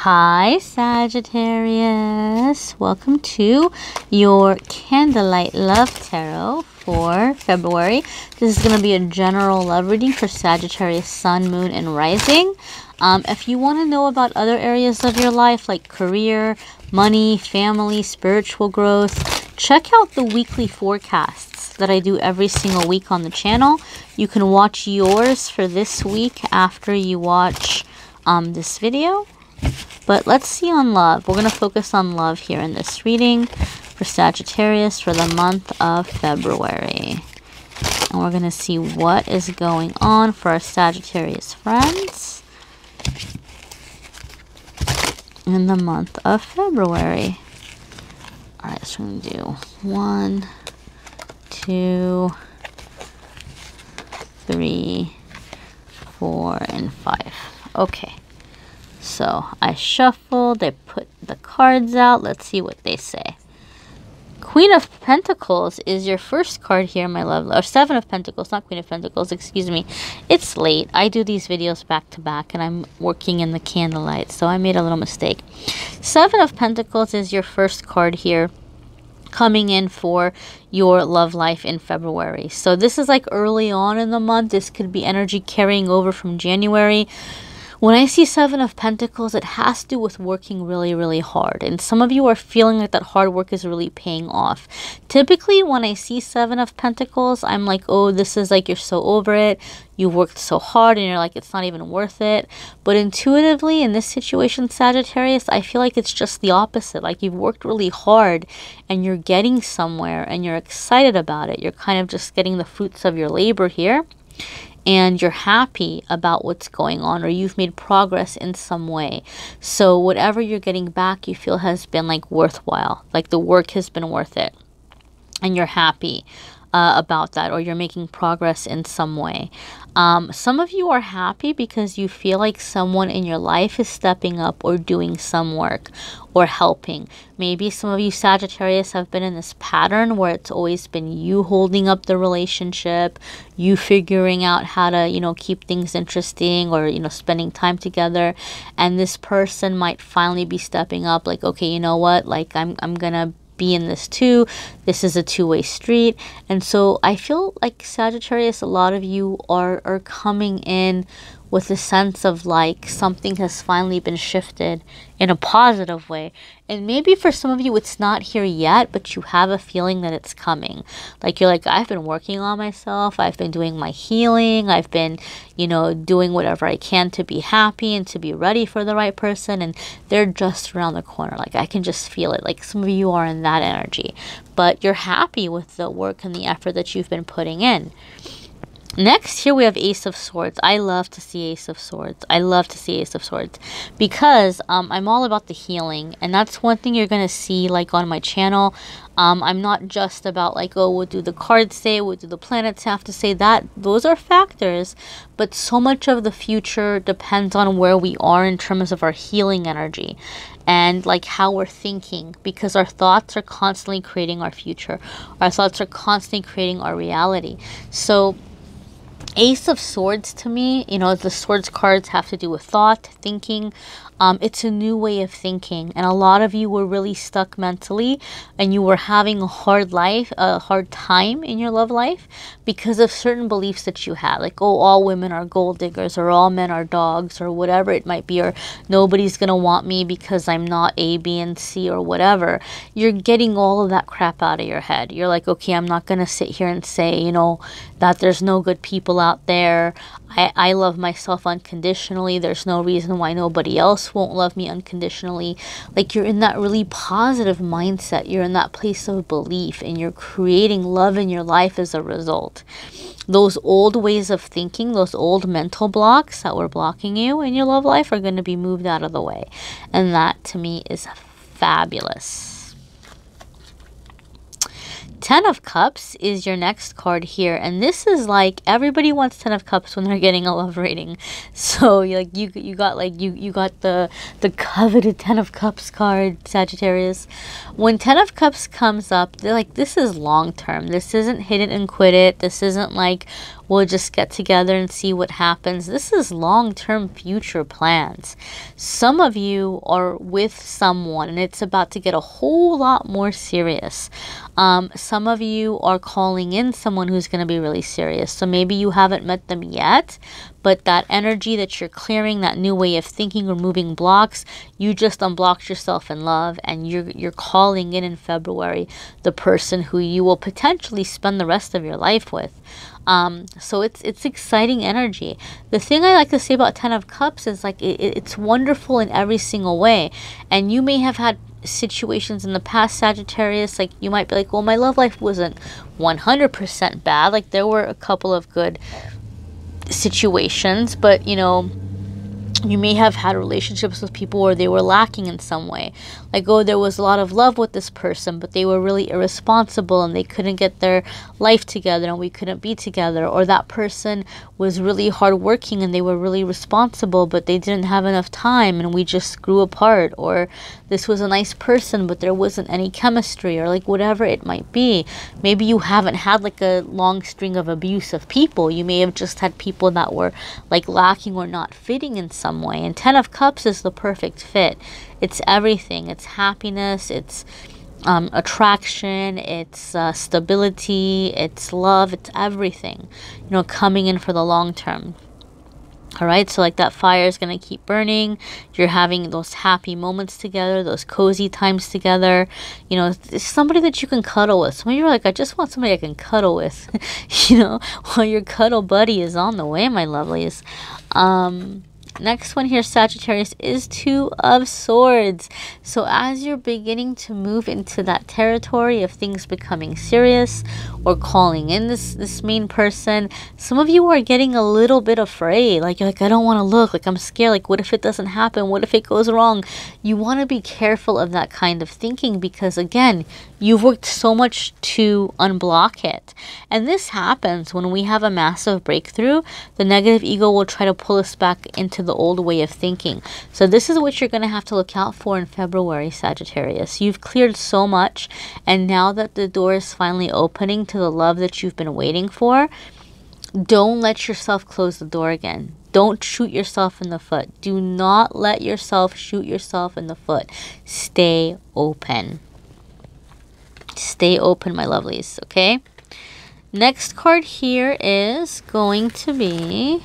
Hi Sagittarius, welcome to your Candlelight Love Tarot for February. This is going to be a general love reading for Sagittarius Sun, Moon, and Rising. If you want to know about other areas of your life like career, money, family, spiritual growth, check out the weekly forecasts that I do every single week on the channel. You can watch yours for this week after you watch this video. But let's see on love. We're going to focus on love here in this reading for Sagittarius for the month of February. And we're going to see what is going on for our Sagittarius friends in the month of February. Alright, so we're going to do 1, 2, 3, 4, and 5. Okay. So I shuffled, I put the cards out. Let's see what they say. Queen of Pentacles is your first card here, my love. Or Seven of Pentacles, not Queen of Pentacles, excuse me. It's late. I do these videos back to back and I'm working in the candlelight, so I made a little mistake. Seven of Pentacles is your first card here, coming in for your love life in February. So this is like early on in the month. This could be energy carrying over from January. When I see Seven of Pentacles, it has to do with working really, really hard. And some of you are feeling like that hard work is really paying off. Typically, when I see Seven of Pentacles, I'm like, oh, this is like you're so over it. You worked so hard and you're like, it's not even worth it. But intuitively, in this situation, Sagittarius, I feel like it's just the opposite. Like you've worked really hard and you're getting somewhere and you're excited about it. You're kind of just getting the fruits of your labor here. And you're happy about what's going on, or you've made progress in some way. So whatever you're getting back, you feel has been like worthwhile, like the work has been worth it, and you're happy about that, or you're making progress in some way. Some of you are happy because you feel like someone in your life is stepping up or doing some work or helping. Maybe some of you Sagittarius have been in this pattern where it's always been you holding up the relationship, you figuring out how to, you know, keep things interesting, or, you know, spending time together. And this person might finally be stepping up like, okay, you know what, like I'm gonna be in this too. This is a two-way street. And so I feel like Sagittarius, a lot of you are coming in with a sense of like something has finally been shifted in a positive way. And maybe for some of you it's not here yet, but you have a feeling that it's coming. Like you're like, I've been working on myself, I've been doing my healing, I've been, you know, doing whatever I can to be happy and to be ready for the right person, and they're just around the corner. Like I can just feel it. Like some of you are in that energy, but you're happy with the work and the effort that you've been putting in. Next, here we have Ace of Swords. I love to see Ace of Swords. I love to see Ace of Swords because I'm all about the healing. And that's one thing you're going to see like on my channel. I'm not just about like, oh, what do the cards say? What do the planets have to say? Those are factors. But so much of the future depends on where we are in terms of our healing energy. And like how we're thinking, because our thoughts are constantly creating our future. Our thoughts are constantly creating our reality. So Ace of Swords to me, you know, the swords cards have to do with thought, thinking. It's a new way of thinking, and a lot of you were really stuck mentally and you were having a hard life, a hard time in your love life because of certain beliefs that you had, like, oh, all women are gold diggers, or all men are dogs, or whatever it might be, or nobody's gonna want me because I'm not A, B, and C, or whatever. You're getting all of that crap out of your head. You're like, okay, I'm not gonna sit here and say, you know, that there's no good people out there. I love myself unconditionally. There's no reason why nobody else won't love me unconditionally. Like you're in that really positive mindset. You're in that place of belief, and you're creating love in your life as a result. Those old ways of thinking, those old mental blocks that were blocking you in your love life are going to be moved out of the way. And that to me is fabulous. Ten of Cups is your next card here, and this is like everybody wants Ten of Cups when they're getting a love reading. So like you got the coveted Ten of Cups card, Sagittarius. When Ten of Cups comes up, they're like, this is long term. This isn't hit it and quit it. This isn't like we'll just get together and see what happens. This is long-term future plans. Some of you are with someone and it's about to get a whole lot more serious. Some of you are calling in someone who's going to be really serious. So maybe you haven't met them yet, but that energy that you're clearing, that new way of thinking, removing blocks, you just unblocked yourself in love, and you're calling in February the person who you will potentially spend the rest of your life with. So it's exciting energy. The thing I like to say about Ten of Cups is like it's wonderful in every single way. And you may have had situations in the past, Sagittarius, like you might be like, well, my love life wasn't 100% bad. Like there were a couple of good situations, but you know, you may have had relationships with people where they were lacking in some way. Like, oh, there was a lot of love with this person, but they were really irresponsible and they couldn't get their life together and we couldn't be together. Or that person was really hardworking and they were really responsible, but they didn't have enough time and we just grew apart. Or this was a nice person, but there wasn't any chemistry, or like whatever it might be. Maybe you haven't had like a long string of abusive people. You may have just had people that were like lacking or not fitting in some way. And Ten of Cups is the perfect fit. It's everything. It's happiness, it's attraction, it's stability, it's love, it's everything, you know, coming in for the long term. All right, so like that fire is going to keep burning. You're having those happy moments together, those cozy times together. You know, it's somebody that you can cuddle with. Some of you are like, I just want somebody I can cuddle with. You know, well, your cuddle buddy is on the way, my lovelies. Next one here, Sagittarius, is Two of Swords. So as you're beginning to move into that territory of things becoming serious or calling in this main person, some of you are getting a little bit afraid. Like, you're like, I don't want to look. Like, I'm scared. Like, what if it doesn't happen? What if it goes wrong? You want to be careful of that kind of thinking because, again, you've worked so much to unblock it. And this happens when we have a massive breakthrough. The negative ego will try to pull us back into the old way of thinking. So this is what you're going to have to look out for in February, Sagittarius. You've cleared so much, and now that the door is finally opening to the love that you've been waiting for, don't let yourself close the door again. Don't shoot yourself in the foot. Do not let yourself shoot yourself in the foot. Stay open. Stay open, my lovelies, okay? Next card here is going to be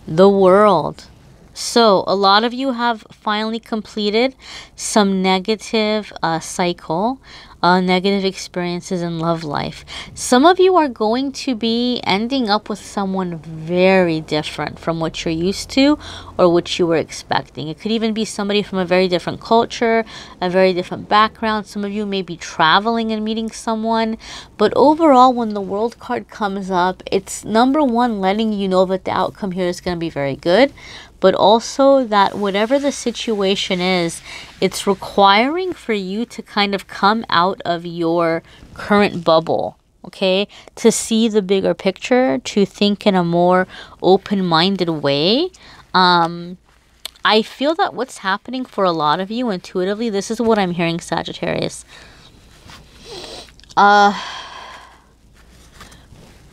the World. So a lot of you have finally completed some negative cycle, negative experiences in love life. Some of you are going to be ending up with someone very different from what you're used to or what you were expecting. It could even be somebody from a very different culture, a very different background. Some of you may be traveling and meeting someone. But overall, when the World card comes up, it's number one, letting you know that the outcome here is going to be very good. But also that whatever the situation is, it's requiring for you to kind of come out of your current bubble, okay? To see the bigger picture, to think in a more open-minded way. I feel that what's happening for a lot of you intuitively, this is what I'm hearing, Sagittarius.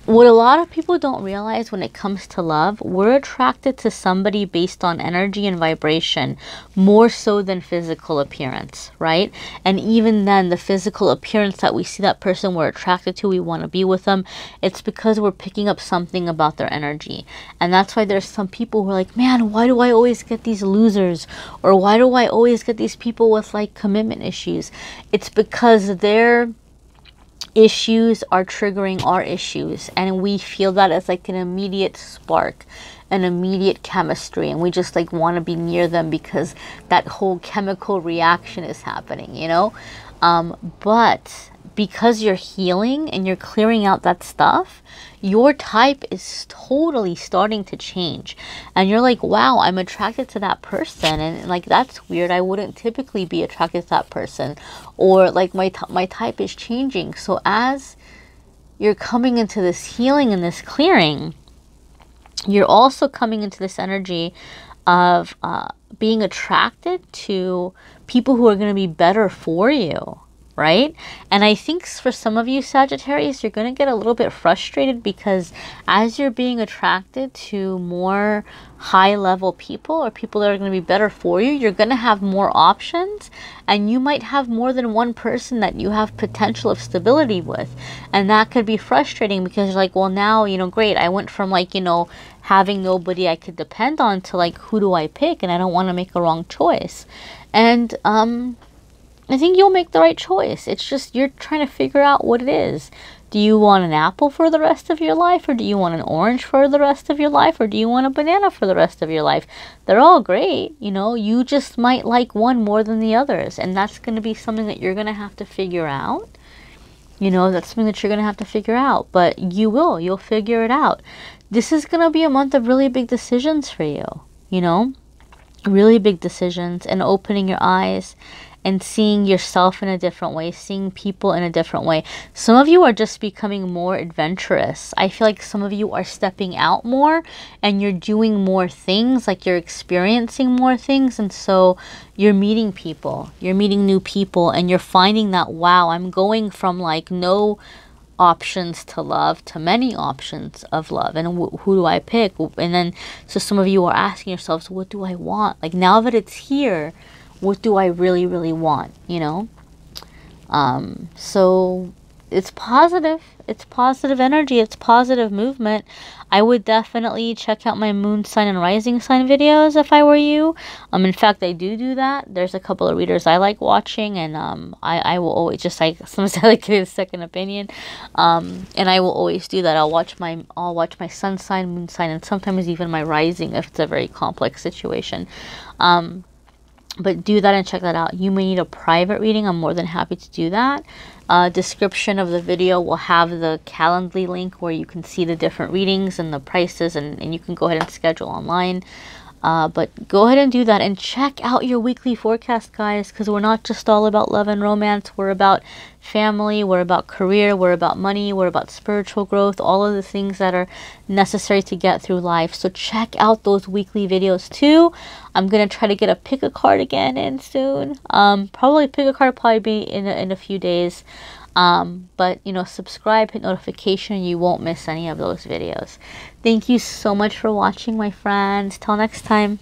What a lot of people don't realize when it comes to love, we're attracted to somebody based on energy and vibration more so than physical appearance, right? And even then, the physical appearance that we see that person we're attracted to, we want to be with them, it's because we're picking up something about their energy. And that's why there's some people who are like, man, why do I always get these losers? Or why do I always get these people with like commitment issues? It's because they're issues are triggering our issues, and we feel that as like an immediate spark, an immediate chemistry, and we just like want to be near them because that whole chemical reaction is happening, you know. But because you're healing and you're clearing out that stuff, your type is totally starting to change. And you're like, wow, I'm attracted to that person. And like, that's weird. I wouldn't typically be attracted to that person. Or like my type is changing. So as you're coming into this healing and this clearing, you're also coming into this energy of being attracted to people who are going to be better for you. right? And I think for some of you Sagittarius, you're going to get a little bit frustrated because as you're being attracted to more high level people or people that are going to be better for you, you're going to have more options, and you might have more than one person that you have potential of stability with. And that could be frustrating because you're like, well, now, you know, great, I went from like, you know, having nobody I could depend on to like, who do I pick? And I don't want to make a wrong choice. And I think you'll make the right choice. It's just you're trying to figure out what it is. Do you want an apple for the rest of your life? Or do you want an orange for the rest of your life? Or do you want a banana for the rest of your life? They're all great, you know. You just might like one more than the others. And that's going to be something that you're going to have to figure out. You know, that's something that you're going to have to figure out. But you will. You'll figure it out. This is going to be a month of really big decisions for you, you know. Really big decisions and opening your eyes and seeing yourself in a different way, seeing people in a different way. Some of you are just becoming more adventurous. I feel like some of you are stepping out more and you're doing more things, like you're experiencing more things. And so you're meeting people, you're meeting new people, and you're finding that, wow, I'm going from like no options to love to many options of love, and who do I pick? And then so some of you are asking yourselves, what do I want? Like, now that it's here, what do I really, really want, you know? So it's positive. It's positive energy. It's positive movement. I would definitely check out my moon sign and rising sign videos if I were you. In fact, I do that. There's a couple of readers I like watching, and I will always just like, sometimes I like to get a second opinion. And I will always do that. I'll watch my sun sign, moon sign, and sometimes even my rising if it's a very complex situation. But do that and check that out. You may need a private reading. I'm more than happy to do that. Description of the video will have the Calendly link where you can see the different readings and the prices, and you can go ahead and schedule online. But go ahead and do that and check out your weekly forecast, guys, because we're not just all about love and romance. We're about family, we're about career, we're about money, we're about spiritual growth, all of the things that are necessary to get through life. So check out those weekly videos too. I'm going to try to get a pick a card again in soon. Probably pick a card probably be in a few days. But you know, subscribe, hit notification, you won't miss any of those videos. Thank you so much for watching, my friends. Till next time.